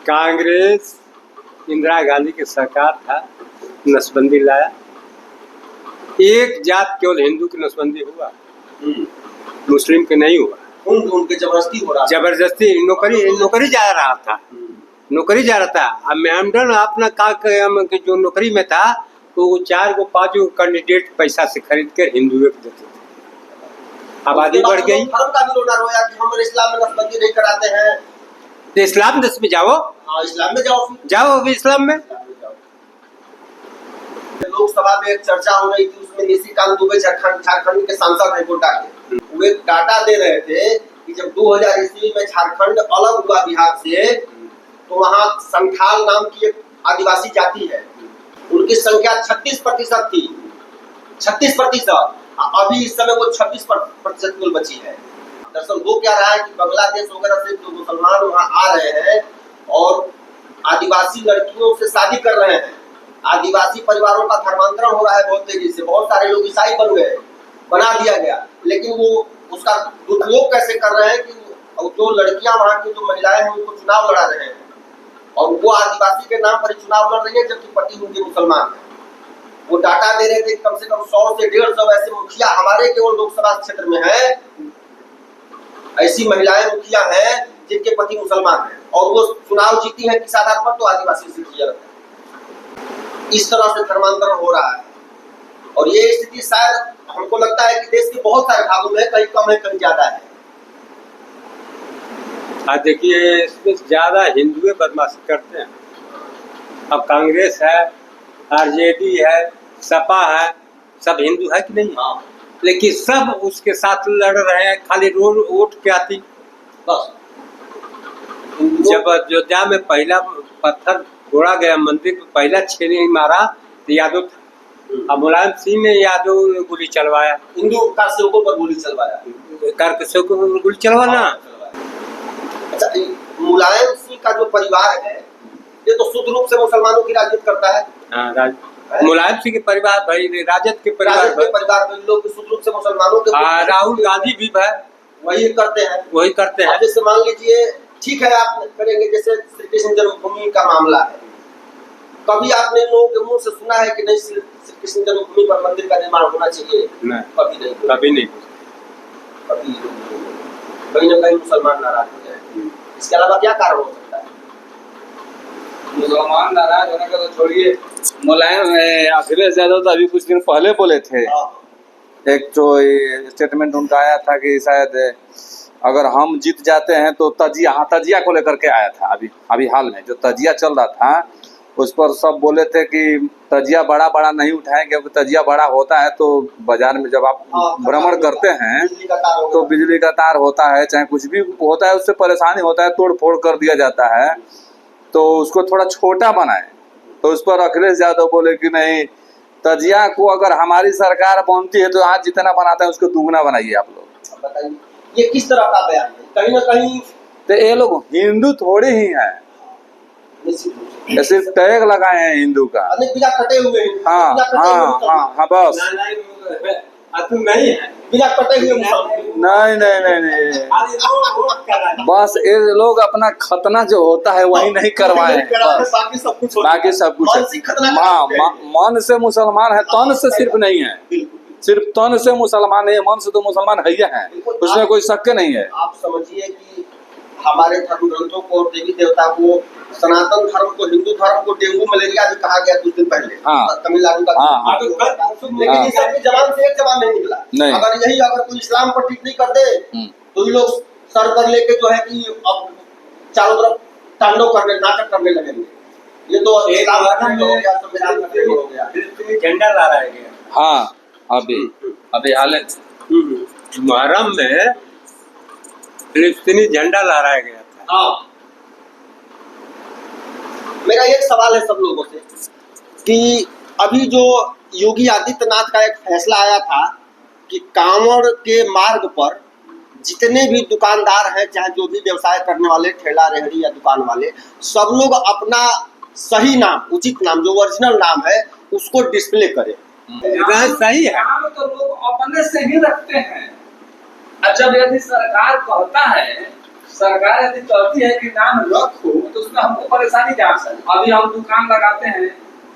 कांग्रेस इंदिरा गांधी की सरकार था, नसबंदी लाया। एक जात केवल हिंदू की नसबंदी हुआ, मुस्लिम के नहीं हुआ। उनके जबरदस्ती हो रहा, जबरदस्ती नौकरी जा रहा था, नौकरी जा रहा था। अब मेहमडन अपना जो नौकरी में था तो 4 को 5 को कैंडिडेट पैसा से खरीद कर हिंदू देते थे। आबादी बढ़ गई। धर्म का भी रोना रोया कि हम इस्लाम में नसबंदी नहीं कराते हैं। तो इस्लाम देश में जाओ। हाँ, इस्लाम में जाओ अभी इस्लाम में। लोकसभा में एक चर्चा हो रही थी, उसमें निशिकांत दुबे झारखंड के सांसद हैं कोटा के, वो एक डाटा दे रहे थे कि जब 2000 ईस्वी में झारखंड अलग हुआ बिहार से, तो वहाँ संथाल नाम की एक आदिवासी जाति है, उनकी संख्या 36% थी। 36%। अभी इस समय वो 26% कुल बची है। दरअसल वो क्या रहा है कि बांग्लादेश वगैरह से जो मुसलमान वहाँ आ रहे हैं और आदिवासी लड़कियों से शादी कर रहे हैं, आदिवासी परिवारों का धर्मांतरण हो रहा है बहुत तेजी से। बहुत सारे लोग ईसाई बन गए, बना दिया गया, लेकिन वो उसका दुरुपयोग कैसे कर रहे हैं कि जो लड़कियां वहाँ की जो महिलाएं हैं उनको चुनाव लड़ा रहे हैं और वो आदिवासी के नाम पर चुनाव लड़ रही है, जबकि पति उनके मुसलमान है। वो डाटा दे रहे थे कम से कम 100 से 150 ऐसे मुखिया हमारे केवल लोकसभा क्षेत्र में है, ऐसी महिलाएं मुखिया हैं जिनके पति मुसलमान हैं और वो चुनाव जीती है किस आधार पर? तो आदिवासी से किया। इस तरह से धर्मांतरण हो रहा है और ये स्थिति शायद हमको लगता है कि देश के बहुत सारे भागों में कहीं कम है कहीं ज्यादा है। देखिए, इसमें ज्यादा हिंदुए बदमाशी करते हैं। अब कांग्रेस है, आरजेडी है, सपा है, सब हिंदू है कि नहीं? हाँ। लेकिन सब उसके साथ लड़ रहे हैं, खाली वोट क्या थी बस। जब अयोध्या में पहला पत्थर फोड़ा गया, मंदिर में पहला छेनी मारा तो यादव था। अब मुलायम सिंह ने यादव गोली चलवाया, हिंदू कारसेवकों पर गोली चलवाया, कारसेवकों पर गोली चलवाना। अच्छा, मुलायम सिंह का जो परिवार है ये तो शुद्ध रूप से मुसलमानों की राजनीति करता है। हाँ, मुलायम सिंह के परिवार भाई, राजद के परिवार में लोग शुद्ध रूप से मुसलमानों के। राहुल गांधी भी है, वही करते हैं। जैसे मान लीजिए, ठीक है आप करेंगे, जैसे श्री कृष्ण जन्मभूमि का मामला है, कभी आपने लोगों के मुंह से सुना है कि नहीं श्री कृष्ण जन्मभूमि पर मंदिर का निर्माण होना चाहिए? कभी नहीं। कहीं न कहीं मुसलमान नाराज हो जाए। इसके अलावा क्या कारण हो सकता है? मुसलमान नाराज होने का तो छोड़िए, मुलायम अखिलेश यादव तो अभी कुछ दिन पहले बोले थे, एक जो स्टेटमेंट उनका आया था कि शायद अगर हम जीत जाते हैं तो तजिया को लेकर के आया था। अभी हाल में जो तजिया चल रहा था उस पर सब बोले थे कि तजिया बड़ा नहीं उठाएंगे, क्योंकि तजिया बड़ा होता है तो बाजार में जब आप भ्रमण करते हैं तो बिजली का तार होता है, चाहे कुछ भी होता है, उससे परेशानी होता है, तोड़ फोड़ कर दिया जाता है, तो उसको थोड़ा छोटा बनाए। तो उस पर अखिलेश यादव बोले कि नहीं, तजिया को अगर हमारी सरकार बनती है तो आज जितना बनाते हैं उसको दुगना बनाइए आप लोग। बताइए ये किस तरह का बयान है? कहीं ना कहीं तो ये लोग हिंदू थोड़े ही हैं, ये सिर्फ टैग लगाए हैं हिंदू का। बिना कटे हुए। हाँ बस। नहीं है बिना कटे हुए। नहीं, बस ये लोग अपना खतना जो होता है वही नहीं करवाए हैं, बाकी सब कुछ। हाँ, मन से मुसलमान है, तन से सिर्फ नहीं है, सिर्फ तन से मुसलमान है, मन से तो मुसलमान है ही है, उसमें कोई शक नहीं है। आप समझिए कि हमारे धर्म ग्रंथों को और देवी देवता को, सनातन धर्म को, हिंदू धर्म को डेंगू मलेरिया भी कहा गया कुछ दिन पहले। तमिलनाडु का। लेकिन इस जबान से एक जबान नहीं निकला। अगर कोई इस्लाम पर ठीक नहीं कर दे तो ये लोग सर पर लेके जो है कि अब चारों तरफ तांडव करने, नाटक करने लगेंगे। ये तो झंडा ला रहा है। हाँ, अभी हाल मुहर्रम में फिलिस्तीनी झंडा लहराया गया था। हाँ। मेरा एक सवाल है सब लोगों से कि अभी जो योगी आदित्यनाथ का एक फैसला आया था कि कांवड़ के मार्ग पर जितने भी दुकानदार हैं, चाहे जो भी व्यवसाय करने वाले, ठेला रेहड़ी या दुकान वाले, सब लोग अपना सही नाम, उचित नाम, जो ओरिजिनल नाम है उसको डिस्प्ले करें। सही है, तो लोग अपने से ही रखते हैं। जब यदि सरकार कहता है सरकार यदि चाहती है कि नाम रखो तो उसमें हमको परेशानी क्या है? अभी हम दुकान लगाते हैं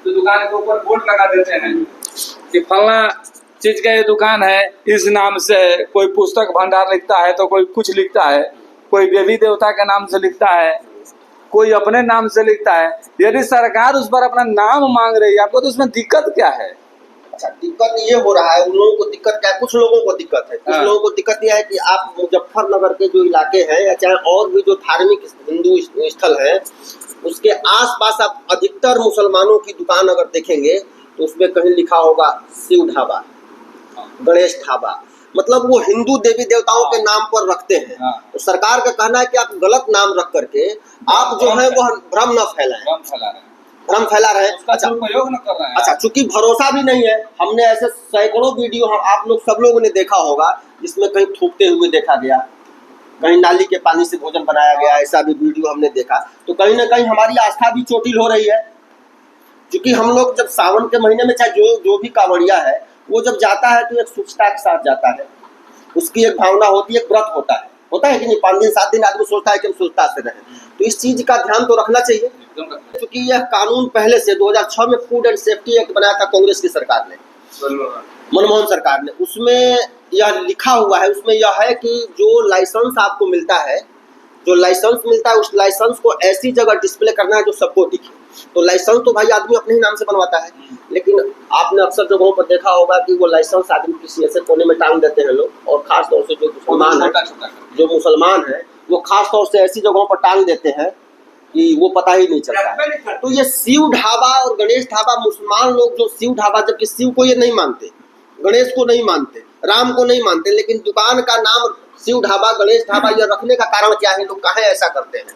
तो दुकान के ऊपर बोर्ड लगा देते हैं कि फलना चीज का ये दुकान है, इस नाम से कोई पुस्तक भंडार लिखता है तो कोई कुछ लिखता है, कोई देवी देवता के नाम से लिखता है, कोई अपने नाम से लिखता है। यदि सरकार उस पर अपना नाम मांग रही है आपको तो उसमें दिक्कत क्या है? अच्छा, दिक्कत ये हो रहा है, उन लोगों को दिक्कत क्या है, कुछ लोगों को दिक्कत है। कुछ हाँ। लोगों को दिक्कत यह है कि आप मुजफ्फरनगर के जो इलाके हैं या चाहे और भी जो धार्मिक हिंदू स्थल है उसके आसपास आप अधिकतर मुसलमानों की दुकान अगर देखेंगे तो उसमें कहीं लिखा होगा शिव ढाबा, गणेश ढाबा, मतलब वो हिंदू देवी देवताओं के नाम पर रखते हैं। हाँ। तो सरकार का कहना है कि आप गलत नाम रख करके आप जो है वो भ्रम न फैलाएं, भ्रम फैला रहे हैं। अच्छा, उपयोग न कर रहे हैं। अच्छा, चूंकि भरोसा भी नहीं है, हमने ऐसे सैकड़ों वीडियो आप लोग सब लोगों ने देखा होगा जिसमें कहीं थूकते हुए देखा गया, कहीं नाली के पानी से भोजन बनाया गया, ऐसा भी वीडियो हमने देखा। तो कहीं ना कहीं हमारी आस्था भी चोटिल हो रही है, क्योंकि हम लोग जब सावन के महीने में चाहे जो भी कांवड़िया है वो जब जाता है तो एक शुचिता के साथ जाता है, उसकी एक भावना होती है, एक व्रत होता है कि नहीं, 5 दिन 7 दिन आदमी सोचता है कि हम स्वच्छता से रहें। तो इस चीज का ध्यान तो रखना चाहिए, क्योंकि यह कानून पहले से 2006 में फूड एंड सेफ्टी एक्ट बनाया था कांग्रेस की सरकार ने, मनमोहन सरकार ने। उसमें यह लिखा हुआ है, उसमें यह है कि जो लाइसेंस आपको मिलता है, जो लाइसेंस मिलता है उस लाइसेंस को ऐसी जगह डिस्प्ले करना है जो सबको दिखे। तो लाइसेंस तो भाई आदमी अपने ही नाम से बनवाता है, लेकिन आपने अक्सर जगहों पर देखा होगा कि वो लाइसेंस आदमी किसी ऐसे कोने में टांग देते हैं लोग, और खास तौर से जो मुसलमान है वो खास तौर से ऐसी जगहों पर टांग देते हैं कि वो पता ही नहीं चलता। तो ये शिव ढाबा और गणेश ढाबा, मुसलमान लोग जो शिव ढाबा, जबकि शिव को ये नहीं मानते, गणेश को नहीं मानते, राम को नहीं मानते, लेकिन दुकान का नाम शिव ढाबा, गणेश ढाबा यह रखने का कारण क्या है? लोग काहे ऐसा करते हैं?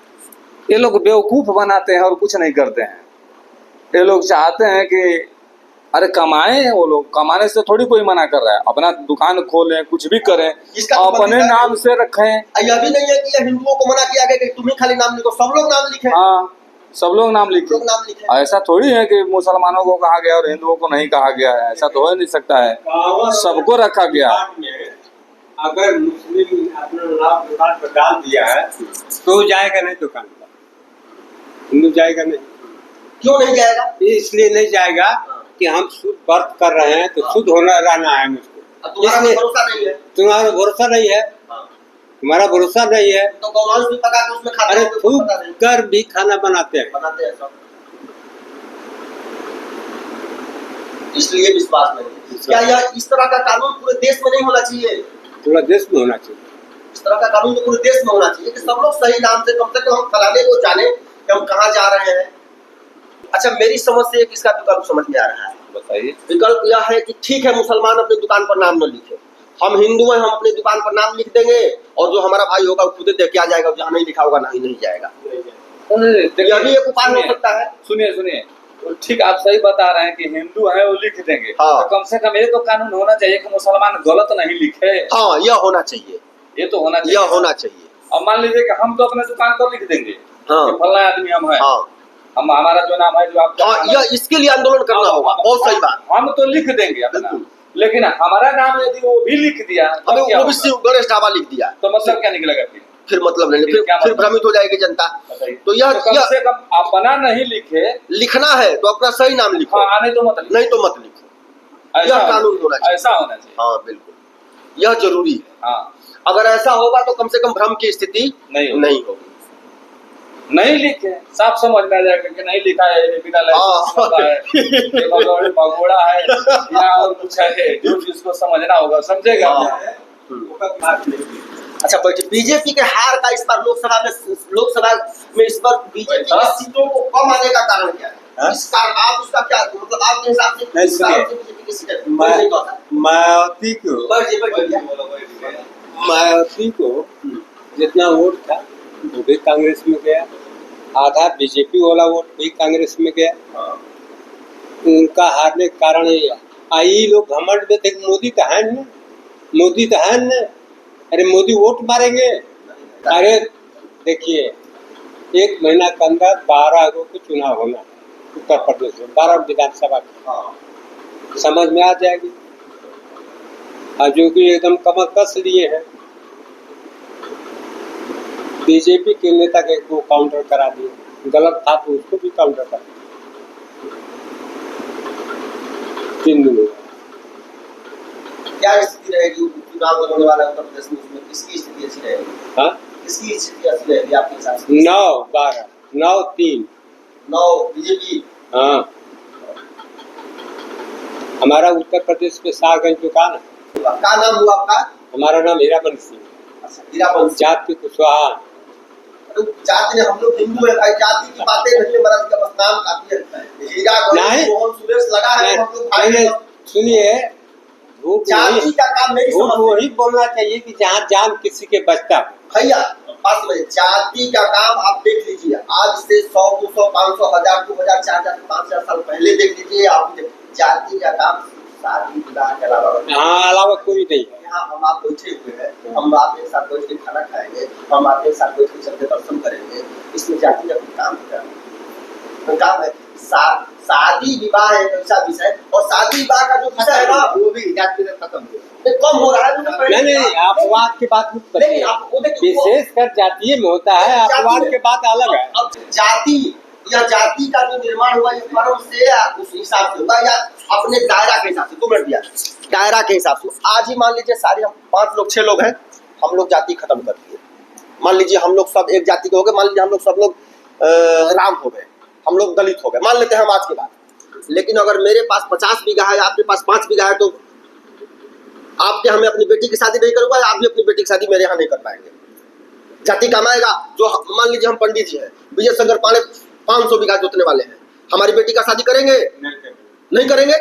ये लोग बेवकूफ बनाते हैं और कुछ नहीं करते हैं। ये लोग चाहते हैं कि अरे कमाएं, वो लोग कमाने से थोड़ी कोई मना कर रहा है, अपना दुकान खोलें, कुछ भी करें, इसका तो अपने मतलब नाम से रखें। यह भी नहीं है कि हिंदुओं को मना किया गया कि तुम ही खाली नाम लिखो, सब लोग नाम लिखे, हाँ, सब लोग नाम लिखे। लोग नाम लिखे। ऐसा थोड़ी है कि मुसलमानों को कहा गया और हिंदुओं को नहीं कहा गया है, ऐसा तो हो नहीं सकता है, सबको रखा गया। अगर मुस्लिम अपना नाम दुकान पर डाल दिया है तो जाएगा नहीं दुकान पर, हिंदू जाएगा नहीं। क्यों नहीं जाएगा? इसलिए नहीं जाएगा कि हम शुद्ध व्रत कर रहे हैं तो शुद्ध होना रहना है मुझको। तुम्हारा भरोसा नहीं है, तुम्हारा भरोसा नहीं है, तुम्हारा भरोसा नहीं है तो गौमांस भी पका के उसमें खाते अरे हैं, थूक कर भी खाना बनाते हैं सब, इसलिए विश्वास नहीं है। क्या यह इस तरह का कानून पूरे देश में नहीं होना चाहिए? पूरा देश में होना चाहिए। इस तरह का कानून तो पूरे देश में होना चाहिए कि सब लोग सही नाम से, कम से कम हम फलाने को जाने कि हम कहाँ जा रहे हैं। अच्छा, मेरी समझ से एक इसका विकल्प समझ में आ रहा है, बताइए। विकल्प यह है कि ठीक है, मुसलमान अपनी दुकान पर नाम न लिखे, हम हिंदू हैं, हम अपनी दुकान पर नाम लिख देंगे और जो हमारा भाई होगा वो खुद देख के आ जाएगा, जहाँ नहीं लिखा होगा नहीं जाएगा। यह भी एक उपाय हो सकता है। सुनिए, ठीक आप सही बता रहे हैं कि हिंदू है वो लिख देंगे, हाँ। तो कम से कम ये तो कानून होना चाहिए कि मुसलमान गलत नहीं लिखे। हाँ, यह होना चाहिए, ये तो होना चाहिए, यह होना चाहिए। अब मान लीजिए कि हम तो अपने दुकान पर लिख देंगे हाँ। कि फलना आदमी हम है, हाँ, हम हमारा जो नाम है, जो आप यह इसके लिए आंदोलन करना होगा। बहुत सही बात। हम तो लिख देंगे अपना, लेकिन हमारा नाम यदि वो भी लिख दिया तो हमें क्या वो भी होगा? शिव गणेश ढाबा लिख दिया तो मतलब क्या निकलेगा फिर मतलब नहीं, फिर क्या फिर मतलब? भ्रमित हो जाएगी जनता। बताइए। तो यह कम से कम अपना नहीं लिखे, लिखना है तो अपना सही नाम लिखो, हाँ, नहीं तो मत लिखो। नहीं तो मत लिखो। यह कानून होना चाहिए, ऐसा होना चाहिए। हाँ बिल्कुल, यह जरूरी है। हाँ, अगर ऐसा होगा तो कम से कम भ्रम की स्थिति नहीं होगी। नहीं लिखे, साफ समझ में आ जाएगा कि नहीं लिखा है, ये बिना लाइसेंस है, ये भगोड़ा है या और कुछ है, जो जिसको समझना होगा समझेगा। अच्छा, बीजेपी के हार का इस बार लोकसभा में इस बार बीजेपी की सीटों को कम आने का कारण क्या है? इस कारण आप उसका क्या मतलब आपके हिसाब से बीजेपी की सीटें मायावती को जितना वोट था वो भी कांग्रेस में गया, आधा बीजेपी वाला वोट भी कांग्रेस में गया। उनका हारने का कारण आई लोग घमंड में थे, मोदी तो है न, मोदी तो है न, अरे मोदी वोट मारेंगे। अरे देखिए, 1 महीना के अंदर 12 को चुनाव होना है उत्तर प्रदेश में, 12 विधानसभा का, समझ में आ जाएगी। और जो कि एकदम कमर कस लिए हैं, बीजेपी के नेता के को काउंटर करा दिए, गलत था तो उसको भी काउंटर कर दिया 3 दिन में। क्या स्थिति रहेगी चुनाव होने वाला है उत्तर प्रदेश में, उसमें किसकी स्थिति अच्छी रहेगी? हाँ, किसकी स्थिति अच्छी रहेगी आपके हिसाब से? 9-12 9-3 9 बीजेपी। हाँ, हमारा उत्तर प्रदेश में साहगंज दुकान है। क्या नाम हुआ आपका? हमारा नाम हीराबंद सिंह, अच्छा, हीराबंद। जाति कुशवाहा। तो जाति ने, हम लोग हिंदू है भाई, जाति की बातें नहीं है, महाराज का बस नाम काफी है। हीरा नहीं। मोहन सुरेश लगा है, हम लोग भाई नहीं, हैं। सुनिए, झूठ जाति नहीं, का काम मेरी झूठ समझ में। वही बोलना चाहिए कि जहाँ जान किसी के बचता हो। भैया बात समझिए, जाति का काम आप देख लीजिए, आज से 100, 200, 500, 1000, 2000, 4000, 5000 साल पहले देख लीजिए आप, जाति का काम शादी विवाह के अलावा हाँ, अलावा कोई नहीं है। यहाँ हम आप बैठे हुए हैं, हम आप एक साथ बैठ के खाना खाएंगे, हम आप एक साथ बैठ के चलते दर्शन करेंगे, इसमें जाति का कोई काम है? तो काम है शादी विवाह एक ऐसा विषय, और शादी विवाह का जो विषय है ना, वो भी जाति में खत्म कम हो रहा है। नहीं, अपवाद की बात मत लेकिन करिए, आप वो देखिए, विशेषकर जातीय में होता है, अपवाद की बात अलग है। अब जाति या जाति का जो निर्माण हुआ ये कर्म से या उस हिसाब से हुआ या अपने दायरा के हिसाब से, 2 मिनट दिया, दायरा के हिसाब से। आज ही मान लीजिए सारे हम 5 लोग 6 लोग हैं, हम लोग जाति खत्म कर दिए, मान लीजिए हम लोग सब एक जाति के हो गए, मान लीजिए हम लोग सब लोग राम हो गए, हम लोग दलित हो गए, मान लेते हैं हम आज के बाद। लेकिन अगर मेरे पास 50 बीघा है, आपके पास 5 बीघा है, तो आपके हमें अपनी बेटी की शादी नहीं करूंगा, आप भी अपनी बेटी की शादी मेरे यहाँ नहीं कर पाएंगे। जाति कमाएगा जो, मान लीजिए हम पंडित जी हैं, विजय शंकर पांडे 500 बीघा जोतने वाले हैं, हमारी बेटी का शादी करेंगे? नहीं करेंगे।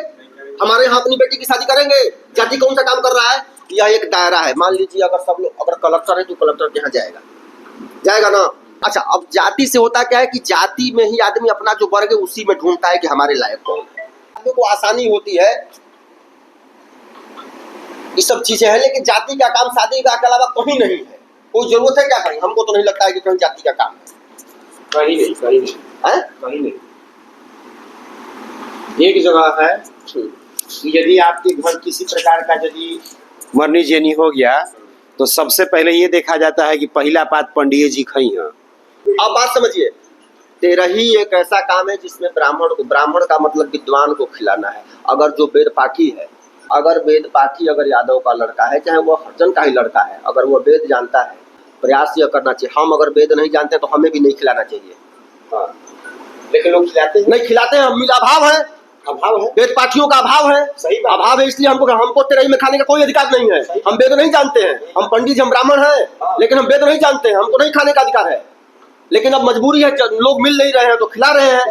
हमारे यहाँ अपनी बेटी की शादी करेंगे? जाति कौन सा काम कर रहा है? यह एक दायरा है। मान लीजिए अगर सब लोग, अगर कलेक्टर है तो कलेक्टर के यहाँ जाएगा ना। अच्छा, अब जाति से होता क्या है कि जाति में ही आदमी अपना जो वर्ग है उसी में ढूंढता है कि हमारे लायक कौन है, आदमी को आसानी होती है, ये सब चीजें हैं। लेकिन जाति का काम शादी विवाह के अलावा कहीं नहीं है, कोई जरूरत है क्या कहीं? हमको तो नहीं लगता है कि कहीं जाति का काम है। कहीं नहीं, कहीं नहीं है? कहीं नहीं। एक जगह है कि यदि आपके घर किसी प्रकार का यदि मरनी जेनी हो गया तो सबसे पहले ये देखा जाता है कि पहला पात पंडित जी खई हैं। अब बात समझिए, तेरही एक ऐसा काम है जिसमें ब्राह्मण का मतलब विद्वान को खिलाना है। अगर जो वेद पाठी है, अगर यादव का लड़का है, चाहे वो हरिजन का ही लड़का है, अगर वो वेद जानता है, प्रयास यह करना चाहिए। हम अगर वेद नहीं जानते तो हमें भी नहीं खिलाना चाहिए। हाँ, लेकिन लोग खिलाते हैं? नहीं खिलाते हैं, हम अभाव है, वेद पाठियों का अभाव है। सही बात। अभाव है, इसलिए हमको तेरही में खाने का कोई अधिकार नहीं है। हम वेद नहीं जानते हैं, हम पंडित, हम ब्राह्मण हैं, लेकिन हम वेद नहीं जानते हैं, हमको नहीं खाने का अधिकार है। लेकिन अब मजबूरी है, लोग मिल नहीं रहे हैं तो खिला रहे हैं।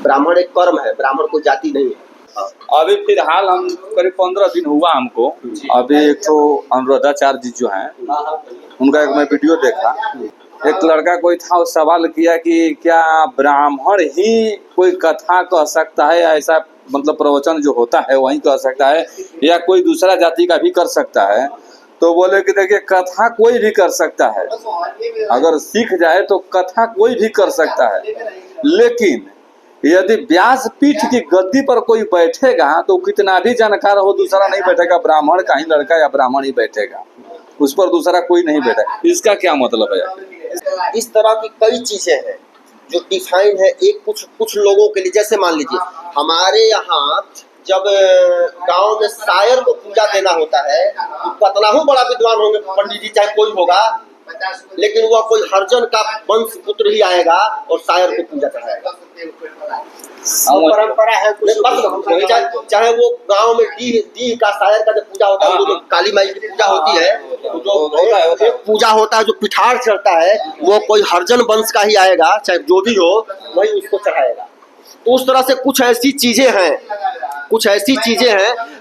ब्राह्मण एक कर्म है, ब्राह्मण कोई जाति नहीं है। अभी फिलहाल हम करीब 15 दिन हुआ हमको। अभी एक तो अनुराधाचार्य जी जो हैं, उनका एक मैं वीडियो देखा, एक लड़का कोई था, वो सवाल किया कि क्या ब्राह्मण ही कोई कथा कह सकता है, ऐसा मतलब प्रवचन जो होता है वही कह सकता है, या कोई दूसरा जाति का भी कर सकता है? तो बोले कि देखिए, कथा कोई भी कर सकता है, अगर सीख जाए तो कथा कोई भी कर सकता है, लेकिन यदि व्यासपीठ की गद्दी पर कोई बैठेगा तो कितना भी जानकार हो, दूसरा नहीं बैठेगा, ब्राह्मण का ही लड़का या ब्राह्मण ही बैठेगा, उस पर दूसरा कोई नहीं बैठेगा। इसका क्या मतलब है? इस तरह की कई चीजें हैं जो डिफाइन है एक कुछ लोगों के लिए। जैसे मान लीजिए हमारे यहाँ जब गांव में शायर को पूजा देना होता है, तो कतना ही बड़ा विद्वान होंगे पंडित जी, चाहे कोई होगा, लेकिन वह कोई हरिजन का वंश पुत्र ही आएगा और शायर को पूजा चढ़ाएगा। परंपरा है कुछ। चाहे वो गांव में डी का शायर का जब पूजा होता है, जो काली माई की पूजा होती है, जो पूजा होता है, जो पिठार चढ़ता है, वो कोई हरिजन वंश का ही आएगा, चाहे जो भी हो, वही उसको चढ़ाएगा। तो उस तरह से कुछ ऐसी चीजें हैं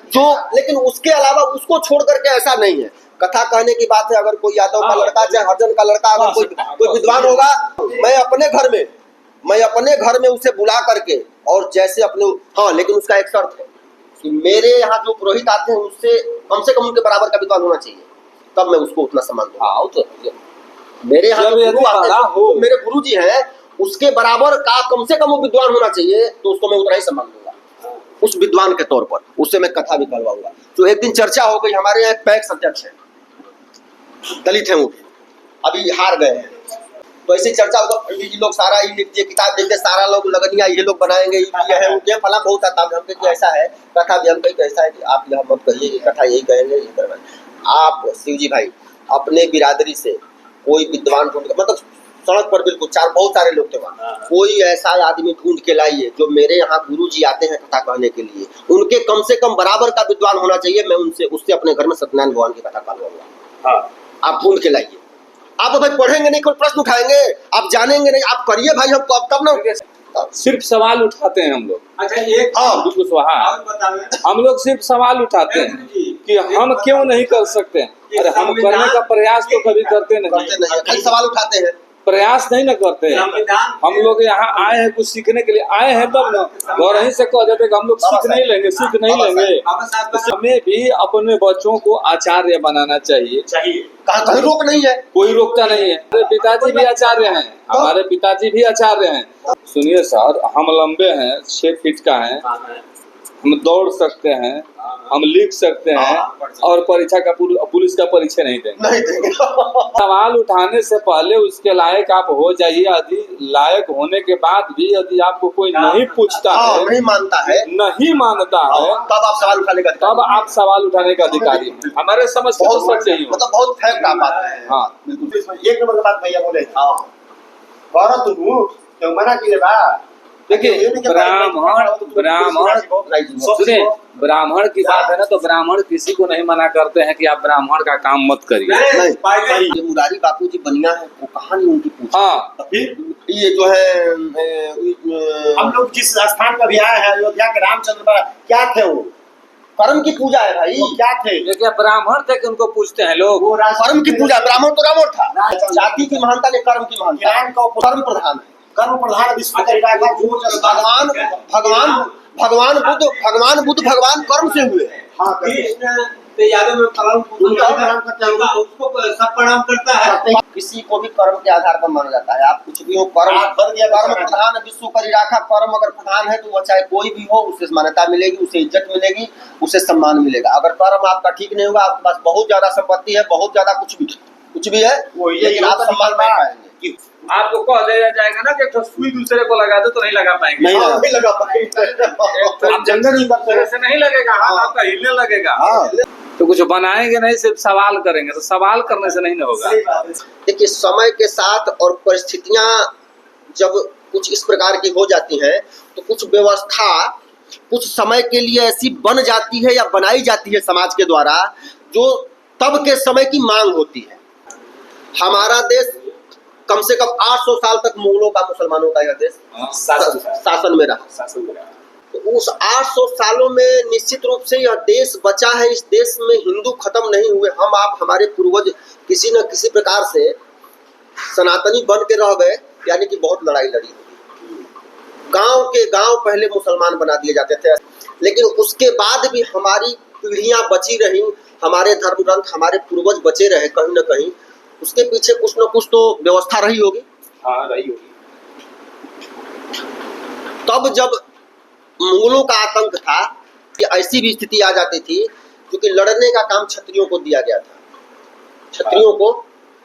जो, लेकिन उसके अलावा उसको छोड़ करके ऐसा नहीं है। कथा कहने की बात है, अगर कोई यादव का लड़का चाहे हरिजन का लड़का, अगर कोई विद्वान होगा, मैं अपने घर में उसे बुला करके और जैसे अपने, हाँ, लेकिन उसका एक शर्त है कि मेरे यहाँ जो पुरोहित आते हैं उससे कम से कम उनके बराबर का विद्वान होना चाहिए, तब मैं उसको उतना सम्मान दूंगा। तो मेरे यहाँ जो गुरु आते हैं, तो मेरे गुरु जी हैं, उसके बराबर का कम से कम वो विद्वान होना चाहिए, तो उसको मैं उतना ही सम्मान दूंगा उस विद्वान के तौर पर, उससे मैं कथा भी करवाऊंगा। तो एक दिन चर्चा हो गई, हमारे यहाँ एक पैक्स अध्यक्ष है, दलित है, वो भी अभी हार गए हैं, तो ऐसे चर्चा होगा, पंडित जी लोग सारा ये लिखते किताब लिखते, सारा लोग लगनिया ये लोग बनाएंगे, ये है उनके फला बहुत आता है। हम कहते ऐसा है कथा भी, हम कहते ऐसा है कि आप यह मत कहिए कि कथा यही कहेंगे, ये करवाएं। आप शिव जी भाई अपने बिरादरी से कोई विद्वान ढूंढ, मतलब सड़क पर बिल्कुल बहुत सारे लोग थे वहाँ, कोई ऐसा आदमी ढूंढ के लाइए जो मेरे यहाँ गुरु जी आते हैं कथा कहने के लिए, उनके कम से कम बराबर का विद्वान होना चाहिए। मैं उससे अपने घर में सत्यनारायण भगवान की कथा कहलवाऊंगा। आप ढूंढ के लाइए। आप भाई पढ़ेंगे नहीं, कोई प्रश्न उठाएंगे, आप जानेंगे नहीं, आप करिए भाई, हमको अब तब ना सिर्फ सवाल उठाते हैं हम लोग। अच्छा एक हम लोग सिर्फ सवाल उठाते हैं कि हम क्यों नहीं कर सकते। अरे हम करने का प्रयास तो कभी करते नहीं, सवाल उठाते हैं, प्रयास नहीं ना करते हैं। हम लोग यहाँ आए हैं कुछ सीखने के लिए, आए हैं तब ना घर ही से कह देते कि हम लोग सीख नहीं लेंगे, सीख नहीं लेंगे। हमें भी अपने बच्चों को आचार्य बनाना चाहिए। कहीं रोक नहीं है, कोई रोकता नहीं है। हमारे पिताजी भी आचार्य हैं, हमारे पिताजी भी आचार्य हैं। सुनिए सर, हम लंबे हैं, 6 फीट का हैं, हम दौड़ सकते हैं, हम लिख सकते हैं, और परीक्षा का पुलिस का परीक्षा नहीं देंगे। सवाल उठाने से पहले उसके लायक आप हो जाइए। यदि लायक होने के बाद भी यदि आपको कोई नहीं पूछता है, नहीं मानता है, नहीं मानता है, तब आप सवाल उठाने का तब आप सवाल उठाने का अधिकारी हैं। हमारे समझ से तो सच यही मतलब बहुत फैक्ट आप बात है। हाँ बिल्कुल एक नंबर बात भैया बोले। हाँ करो तुम क्यों मना किए बा। देखिए ब्राह्मण सुनिए, ब्राह्मण की बात है ना, तो ब्राह्मण किसी को नहीं मना करते हैं कि आप ब्राह्मण का काम मत करिए। ये मुरारी बापू जी बनिया है, वो कहानी उनकी पूछी। हाँ ये जो है हम लोग जिस स्थान पर भी आए हैं अयोध्या के रामचंद्र, क्या थे वो? कर्म की पूजा है भाई। क्या थे? देखिए ब्राह्मण थे कि उनको पूछते हैं लोग। वो कर्म की पूजा, ब्राह्मण तो रावण था। जाति की महानता ने कर्म की महानता, ईरान का कर्म प्रधान है। कर्म प्रधान विश्व का जो भगवान बुद्ध भगवान कर्म से हुए। हाँ उसको सब प्रणाम करता है। किसी को भी कर्म के आधार पर माना जाता है। आप कुछ भी हो, कर्म प्रधान विश्व करी राखा। कर्म अगर प्रधान है तो वह चाहे कोई भी हो, उसे मान्यता मिलेगी, उसे इज्जत मिलेगी, उसे सम्मान मिलेगा। अगर कर्म आपका ठीक नहीं होगा, आपके पास बहुत ज्यादा संपत्ति है, बहुत ज्यादा कुछ भी है, लेकिन आप सम्मान नहीं पाएंगे। आपको कह दिया जाएगा ना कि सुई दूसरे को लगा दो तो नहीं लगा पाएंगे। नहीं लगा पाएंगे। आप जंगल से नहीं लगेगा, हाथ आपका हिलने लगेगा। तो कुछ बनाएंगे नहीं, सिर्फ सवाल करेंगे, तो सवाल करने से नहीं ना होगा। देखिए समय के साथ और परिस्थितियां जब कुछ इस प्रकार की हो जाती हैं, तो कुछ व्यवस्था कुछ समय के लिए ऐसी बन जाती है या बनाई जाती है समाज के द्वारा, जो तब के समय की मांग होती है। हमारा देश कम से कम 800 साल तक मुगलों का, मुसलमानों का यह देश शासन में रहा। तो उस 800 सालों में निश्चित रूप से यह देश बचा है। इस देश में हिंदू खत्म नहीं हुए। हम आप हमारे पूर्वज किसी न किसी प्रकार से सनातनी बन के रह गए, यानी कि बहुत लड़ाई लड़ी। गांव के गांव पहले मुसलमान बना दिए जाते थे, लेकिन उसके बाद भी हमारी पीढ़ियां बची रही, हमारे धर्म ग्रंथ, हमारे पूर्वज बचे रहे कहीं न कहीं। उसके पीछे कुछ न कुछ तो व्यवस्था रही होगी। हाँ रही होगी। तब जब मुगलों का आतंक था कि ऐसी भी स्थिति आ जाती थी, क्योंकि लड़ने का काम क्षत्रियों को दिया गया था। क्षत्रियों को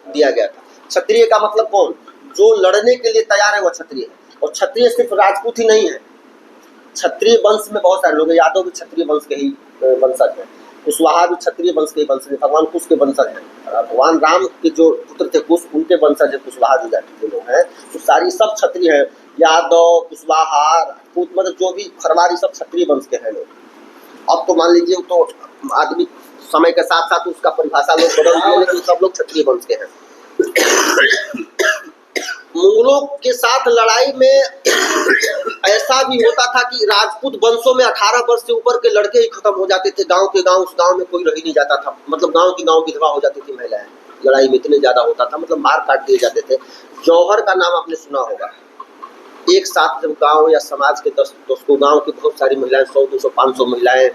दिया गया था। क्षत्रिय का मतलब कौन? जो लड़ने के लिए तैयार है वह क्षत्रिय है। और क्षत्रिय सिर्फ राजपूत ही नहीं है, क्षत्रिय वंश में बहुत सारे लोग हैं। यादव भी क्षत्रिय वंश के ही वंशज हैं, कुशवाहा भी क्षत्रिय वंश के वंशज, भगवान कुश के वंशज हैं। भगवान राम के जो पुत्र थे कुश, उनके वंशज है कुशवाहा जो जाति के लोग हैं। तो सारी सब क्षत्रिय है, यादव, कुशवाहा, राजपूत, मतलब जो भी खरवारी, सब क्षत्रिय वंश के हैं लोग। अब तो मान लीजिए, तो आदमी समय के साथ साथ उसका परिभाषा लोग बदल दिए, लेकिन सब लोग क्षत्रिय वंश के हैं। मुगलों के साथ लड़ाई में ऐसा भी होता था कि राजपूत वंशों में 18 वर्ष से ऊपर के लड़के ही खत्म हो जाते थे। गांव के गांव, उस गांव में कोई रह नहीं जाता था। मतलब गांव की गांव विधवा हो जाती थी महिलाएं। लड़ाई में इतने ज्यादा होता था, मतलब मार काट दिए जाते थे। जौहर का नाम आपने सुना होगा। एक साथ जब गांव या समाज के 10 को गांव की बहुत सारी महिलाएं, 100, 200, 500 महिलाएं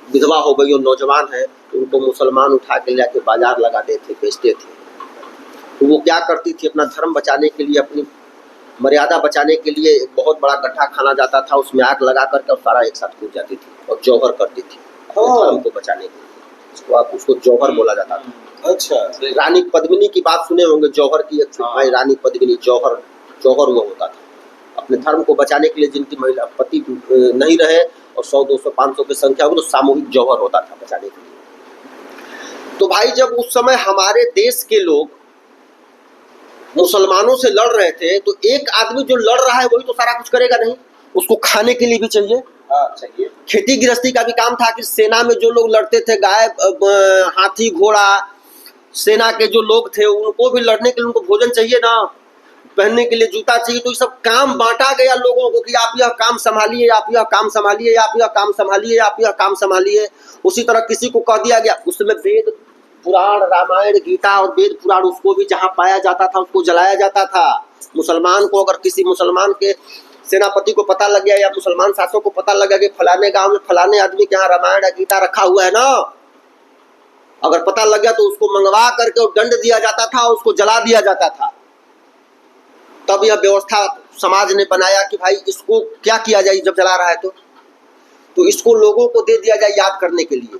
विधवा हो गई और नौजवान है, तो उनको मुसलमान उठा के लेके बाजार लगाते थे, बेचते थे। तो वो क्या करती थी, अपना धर्म बचाने के लिए, अपनी मर्यादा बचाने के लिए एक बहुत बड़ा गड्ढा खाना जाता था, उसमें आग लगा करके और सारा एक साथ कूद जाती थी और जौहर करती थी धर्म को बचाने के लिए। तो आप उसको जौहर बोला जाता था। अच्छा। रानी पद्मिनी की बात सुने होंगे, जौहर की एक भाई रानी पद्मिनी, जौहर जौहर वो होता था। अपने धर्म को बचाने के लिए जिनकी महिला पति नहीं रहे और 100, 200, 500 की संख्या हो तो सामूहिक जौहर होता था बचाने के लिए। तो भाई जब उस समय हमारे देश के लोग मुसलमानों से लड़ रहे थे तो एक आदमी जो लड़ रहा है वही तो सारा कुछ करेगा नहीं, उसको खाने के लिए भी चाहिए। चाहिए। खेती गृहस्थी का भी काम था कि सेना में जो लोग लड़ते थे, गाय हाथी घोड़ा सेना के जो लोग थे उनको भी लड़ने के लिए उनको भोजन चाहिए ना, पहनने के लिए जूता चाहिए। तो ये सब काम बांटा गया लोगों को कि आप यह काम संभालिए, आप यह काम संभालिए, आप यह काम संभालिए, आप यह काम संभालिए। उसी तरह किसी को कह दिया गया, उसमें वेद पुराण रामायण गीता और वेद पुराण उसको भी जहाँ पाया जाता था उसको जलाया जाता था। मुसलमान को अगर किसी मुसलमान के सेनापति को पता लग गया या मुसलमान शासक को पता लग गया कि फलाने गांव में फलाने आदमी के यहाँ रामायण या गीता रखा हुआ है ना, अगर पता लग गया तो उसको मंगवा करके दंड दिया जाता था, उसको जला दिया जाता था। तब यह व्यवस्था समाज ने बनाया कि भाई इसको क्या किया जाए जब जला रहा है तो इसको लोगों को दे दिया जाए याद करने के लिए।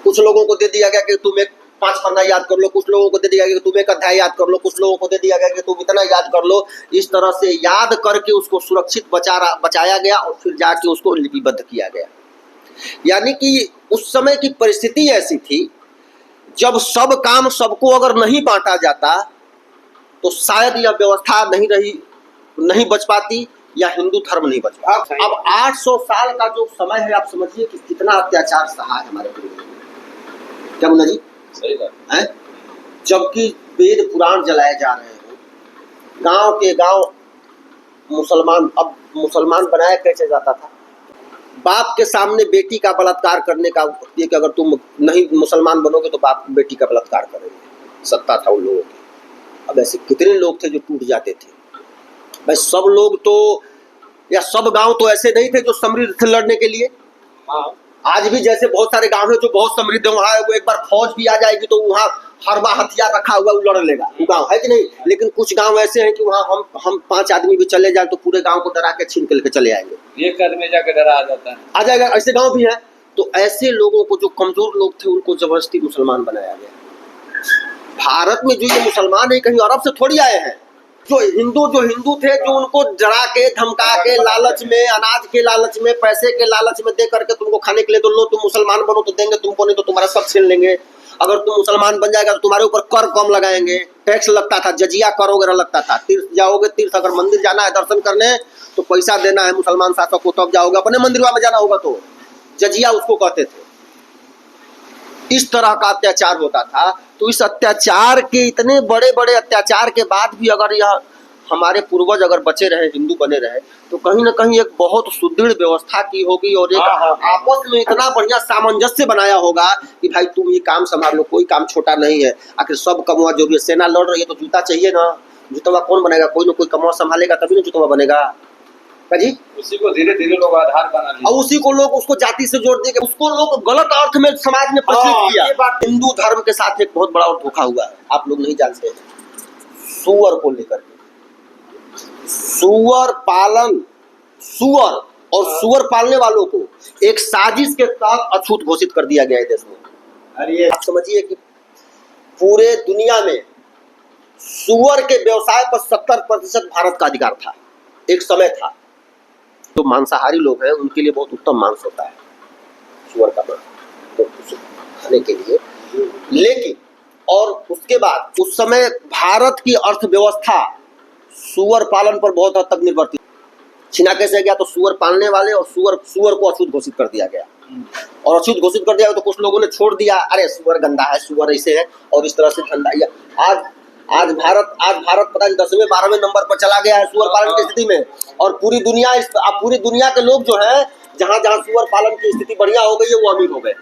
कुछ लोगों को दे दिया गया कि तुम एक 5 पन्ना याद कर लो, कुछ लोगों को दे दिया गया कि तुम एक अध्याय याद कर लो, कुछ लोगों को दे दिया गया कि तुम इतना याद कर लो। इस तरह से याद करके उसको सुरक्षित बचाया गया और फिर जाके उसको लिपिबद्ध किया गया। यानी कि उस समय की परिस्थिति ऐसी थी जब सब काम सबको अगर नहीं बांटा जाता तो शायद यह व्यवस्था नहीं बच पाती या हिंदू धर्म नहीं बच पाता। अब 800 साल का जो समय है आप समझिए कि कितना अत्याचार सहा है हमारे पूर्वजों ने। क्या मुन्ना जी? सही बात है। जबकि वेद पुराण जलाए जा रहे हैं, गांव के गांव मुसलमान बनाया कैसे जाता था? बाप के सामने बेटी का बलात्कार करने का, ये कि अगर तुम नहीं मुसलमान बनोगे तो बाप बेटी का बलात्कार करेंगे, सत्ता था उन लोगों की। अब ऐसे कितने लोग थे जो टूट जाते थे। भाई सब लोग तो या सब गांव तो ऐसे नहीं थे जो समृद्ध थे लड़ने के लिए। आज भी जैसे बहुत सारे गांव है जो बहुत समृद्ध है, वहाँ वो एक बार फौज भी आ जाएगी तो वहाँ हरबा हथियार रखा हुआ वो लड़ लेगा, वो गाँव है कि नहीं। लेकिन कुछ गांव ऐसे हैं कि वहाँ हम 5 आदमी भी चले जाए तो पूरे गांव को डरा के छीन के चले आएंगे, एक आदमी जाकर डरा आ जाता है, आ जाएगा। ऐसे गांव भी है। तो ऐसे लोगों को जो कमजोर लोग थे उनको जबरदस्ती मुसलमान बनाया गया। भारत में जो ये मुसलमान है कहीं अरब से थोड़ी आए हैं। जो हिंदू थे जो उनको डरा के धमका के लालच में, अनाज के लालच में, पैसे के लालच में दे करके तुमको खाने के लिए तो लो तुम मुसलमान बनो तो देंगे तुमको, नहीं तो तुम्हारा सब छीन लेंगे। अगर तुम मुसलमान बन जाएगा तो तुम्हारे ऊपर कर कम लगाएंगे, टैक्स लगता था, जजिया कर वगैरह लगता था। तीर्थ जाओगे, तीर्थ अगर मंदिर जाना है दर्शन करने तो पैसा देना है मुसलमान शासक को, तब जाओगे। अपने मंदिर में जाना होगा तो जजिया उसको कहते थे। इस तरह का अत्याचार होता था। तो इस अत्याचार के, इतने बड़े बड़े अत्याचार के बाद भी अगर यह हमारे पूर्वज अगर बचे रहे, हिंदू बने रहे, तो कहीं ना कहीं एक बहुत सुदृढ़ व्यवस्था की होगी और एक आपस में इतना बढ़िया सामंजस्य बनाया होगा कि भाई तुम ये काम संभाल लो, कोई काम छोटा नहीं है। आखिर सब कमवा जरूरी है। सेना लड़ रही है तो जूता चाहिए ना, जूतवा कौन बनेगा? कोई ना कोई कमवा संभालेगा तभी ना जूतवा बनेगा जी। उसी को धीरे धीरे लोग आधार बना लिए और उसी को लोग उसको जाति से जोड़ देंगे, उसको लोग गलत अर्थ में समाज में प्रचलित किया। ये बात हिंदू धर्म के साथ एक बहुत बड़ा और धोखा हुआ है, आप लोग नहीं जानते हैं। सुअर को लेकर के, सुअर पालन, सुअर और सुअर पालने वालों को एक साजिश के तहत अछूत घोषित कर दिया गया है देश में। अरे आप समझिए कि पूरे दुनिया में सुअर के व्यवसाय पर 70% भारत का अधिकार था। एक समय था। जो मांसाहारी लोग हैं उनके लिए बहुत उत्तम मांस होता है सुअर का मांस, तो खाने के लिए। लेकिन और उसके बाद उस समय भारत की अर्थव्यवस्था सुअर पालन पर बहुत हद तक निर्भर थी। छीना कैसे गया? तो सुअर पालने वाले और सुअर को अछूत घोषित कर दिया गया। और अछूत घोषित कर दिया तो कुछ लोगों ने छोड़ दिया, अरे सुअर गंदा है, सुअर ऐसे है, और इस तरह से धंधा। आज भारत पता नहीं 10वें 12वें नंबर पर चला गया है सुअर पालन की स्थिति में। और पूरी दुनिया के लोग जो है जहां सुअर पालन की स्थिति बढ़िया हो गई है वो अमीर हो गए।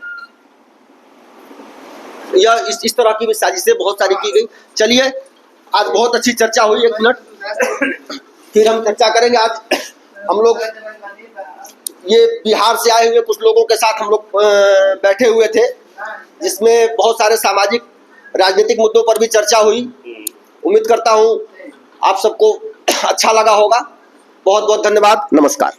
यह इस तरह की भी साजिशें बहुत सारी की गई। चलिए आज बहुत अच्छी चर्चा हुई। 1 मिनट फिर हम चर्चा करेंगे। आज हम लोग ये बिहार से आए हुए कुछ लोगों के साथ हम लोग बैठे हुए थे, जिसमें बहुत सारे सामाजिक राजनीतिक मुद्दों पर भी चर्चा हुई। उम्मीद करता हूँ आप सबको अच्छा लगा होगा। बहुत बहुत धन्यवाद। नमस्कार।